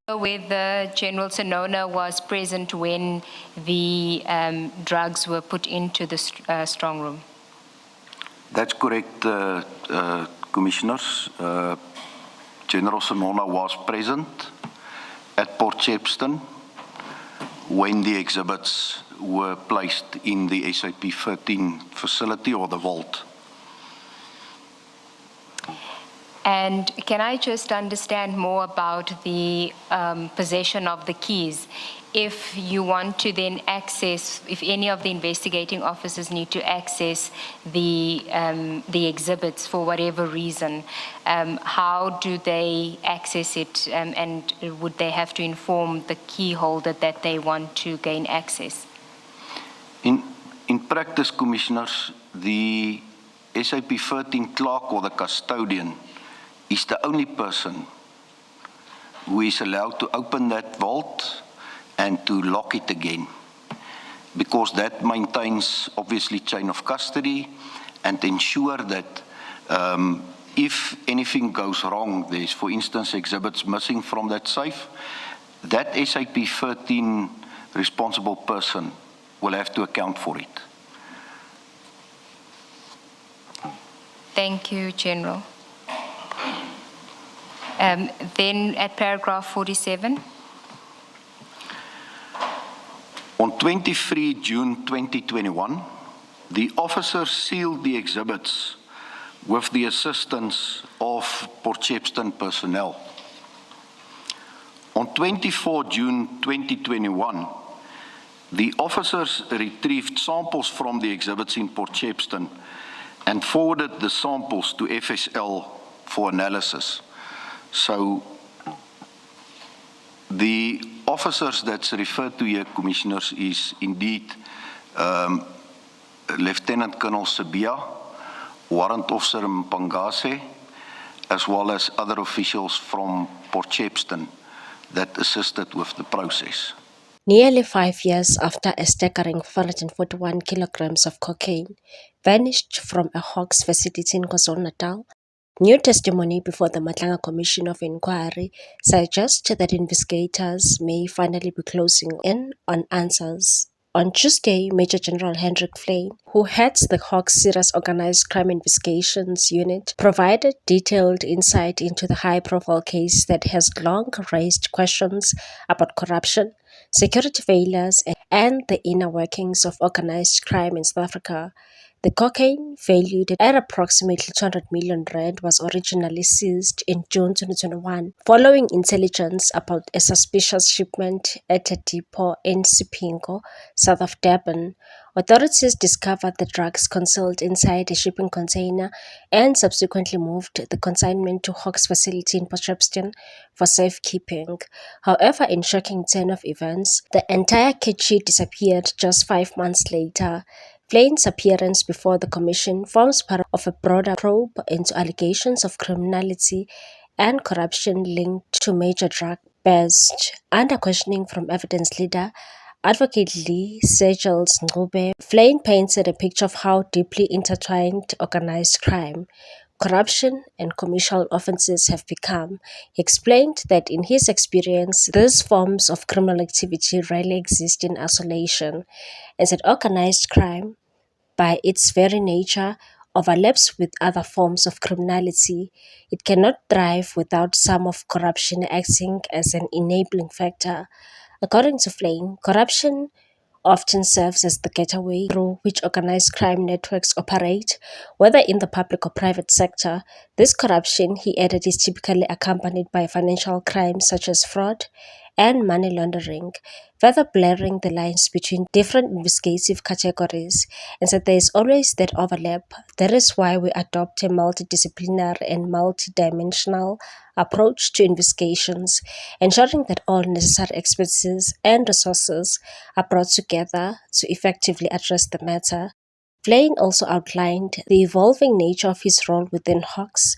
Whether General Sonona was present when the drugs were put into the strong room. That's correct, Commissioners. General Sonona was present at Port Shepstone when the exhibits were placed in the SAP 13 facility or the vault. And can I just understand more about the possession of the keys? If you want to then access, if any of the investigating officers need to access the exhibits for whatever reason, how do they access it, and would they have to inform the key holder that they want to gain access? In practice, Commissioners, the SAP 13 clerk or the custodian is the only person who is allowed to open that vault and to lock it again, because that maintains obviously chain of custody and ensure that if anything goes wrong, there's for instance exhibits missing from that safe, that SAP 13 responsible person will have to account for it. Thank you, General. Then at paragraph 47. On 23 June 2021, the officers sealed the exhibits with the assistance of Port Shepstone personnel. On 24 June 2021, the officers retrieved samples from the exhibits in Port Shepstone and forwarded the samples to FSL for analysis. So the officers that's referred to here, Commissioners, is indeed Lieutenant Colonel Sabia, Warrant Officer Mpangase, as well as other officials from Port Shepstone that assisted with the process. Nearly 5 years after a staggering 441 kilograms of cocaine vanished from a Hawks facility in KwaZulu-Natal, new testimony before the Matlanga Commission of Inquiry suggests that investigators may finally be closing in on answers. On Tuesday, Major General Hendrik Flyn, who heads the Hawks Serious Organized Crime Investigations Unit, provided detailed insight into the high-profile case that has long raised questions about corruption, security failures, and the inner workings of organized crime in South Africa. The cocaine, valued at approximately 200 million rand, was originally seized in June 2021, following intelligence about a suspicious shipment at a depot in Sipingo, south of Durban. Authorities discovered the drugs concealed inside a shipping container and subsequently moved the consignment to Hawks facility in Port Shepstone for safekeeping. However, in shocking turn of events, the entire kg disappeared just 5 months later. Flyn's appearance before the commission forms part of a broader probe into allegations of criminality and corruption linked to major drug bears. Under questioning from evidence leader Advocate Lee Sejels Ngube, Flyn painted a picture of how deeply intertwined organized crime, corruption, and commercial offenses have become. He explained that in his experience, these forms of criminal activity rarely exist in isolation, and that organized crime, by its very nature, overlaps with other forms of criminality. It cannot thrive without some of corruption acting as an enabling factor. According to Flyn, corruption often serves as the gateway through which organized crime networks operate, whether in the public or private sector. This corruption, he added, is typically accompanied by financial crimes such as fraud and money laundering, further blurring the lines between different investigative categories, and that there is always that overlap. That is why we adopt a multidisciplinary and multidimensional approach to investigations, ensuring that all necessary expertise and resources are brought together to effectively address the matter. Flyn also outlined the evolving nature of his role within Hawks,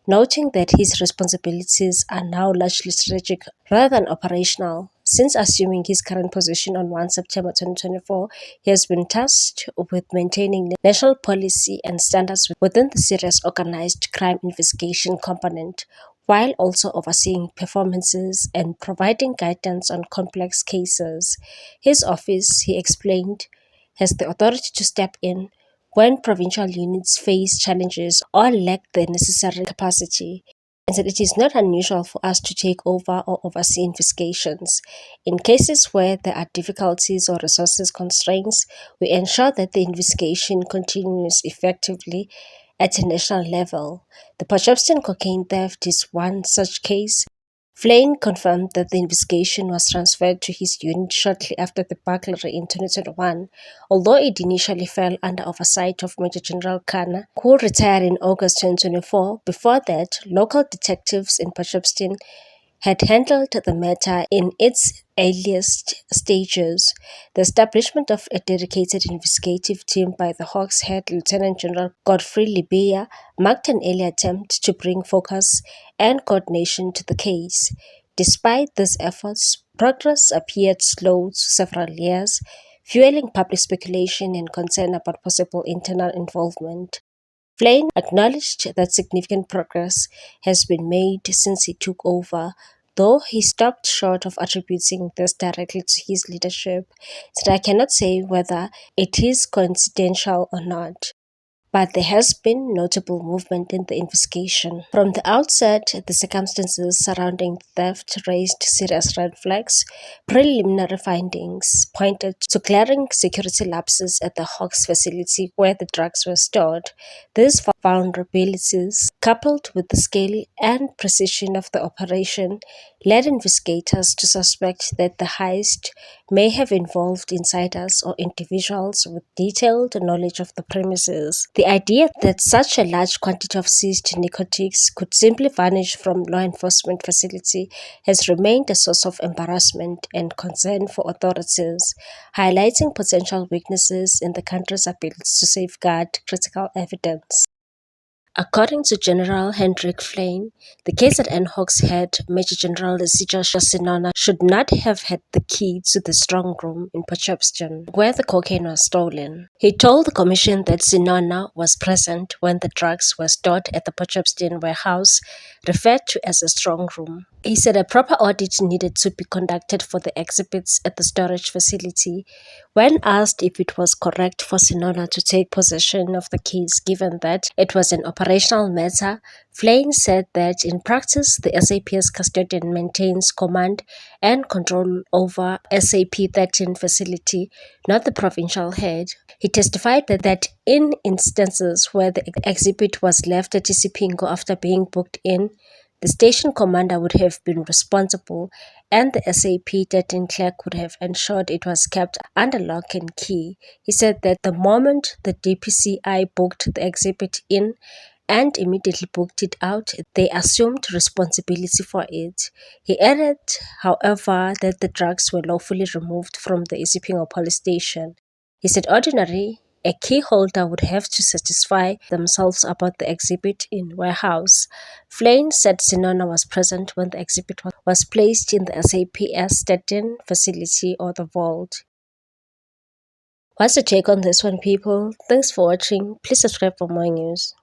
noting that his responsibilities are now largely strategic rather than operational. Since assuming his current position on 1 September 2024, he has been tasked with maintaining national policy and standards within the serious organized crime investigation component, while also overseeing performances and providing guidance on complex cases. His office, he explained, has the authority to step in when provincial units face challenges or lack the necessary capacity, and that it is not unusual for us to take over or oversee investigations. In cases where there are difficulties or resources constraints, we ensure that the investigation continues effectively at a national level. The Potchefstroom cocaine theft is one such case. Flynn confirmed that the investigation was transferred to his unit shortly after the burglary in 2021, although it initially fell under oversight of Major General Kana, who retired in August 2024. Before that, local detectives in Potchefstroom had handled the matter in its earliest stages. The establishment of a dedicated investigative team by the Hawks head Lieutenant General Godfrey Libya marked an early attempt to bring focus and coordination to the case. Despite these efforts, progress appeared slow to several years, fueling public speculation and concern about possible internal involvement. Flynn acknowledged that significant progress has been made since he took over, though he stopped short of attributing this directly to his leadership. Said, "I cannot say whether it is coincidental or not, but there has been notable movement in the investigation. From the outset, the circumstances surrounding theft raised serious red flags. Preliminary findings pointed to glaring security lapses at the Hawks facility where the drugs were stored. These vulnerabilities, coupled with the scale and precision of the operation, led investigators to suspect that the heist may have involved insiders or individuals with detailed knowledge of the premises. The idea that such a large quantity of seized narcotics could simply vanish from law enforcement facility has remained a source of embarrassment and concern for authorities, highlighting potential weaknesses in the country's ability to safeguard critical evidence. According to General Hendrik Flynn, the KZN Hawks head, Major General Lesija Sinona, should not have had the key to the strong room in Potchefstroom, where the cocaine was stolen. He told the commission that Sinona was present when the drugs were stored at the Potchefstroom warehouse, referred to as a strong room. He said a proper audit needed to be conducted for the exhibits at the storage facility. When asked if it was correct for Sinona to take possession of the keys given that it was an operational matter, Flynn said that in practice the SAPS custodian maintains command and control over SAP 13 facility, not the provincial head. He testified that in instances where the exhibit was left at Isipingo after being booked in, the station commander would have been responsible and the SAP 13 clerk would have ensured it was kept under lock and key. He said that the moment the DPCI booked the exhibit in and immediately booked it out, they assumed responsibility for it. He added, however, that the drugs were lawfully removed from the Isipingo police station. He said ordinarily, a key holder would have to satisfy themselves about the exhibit in warehouse. Flynn said Sinona was present when the exhibit was placed in the SAPS 13 facility or the vault. What's your take on this one, people? Thanks for watching. Please subscribe for more news.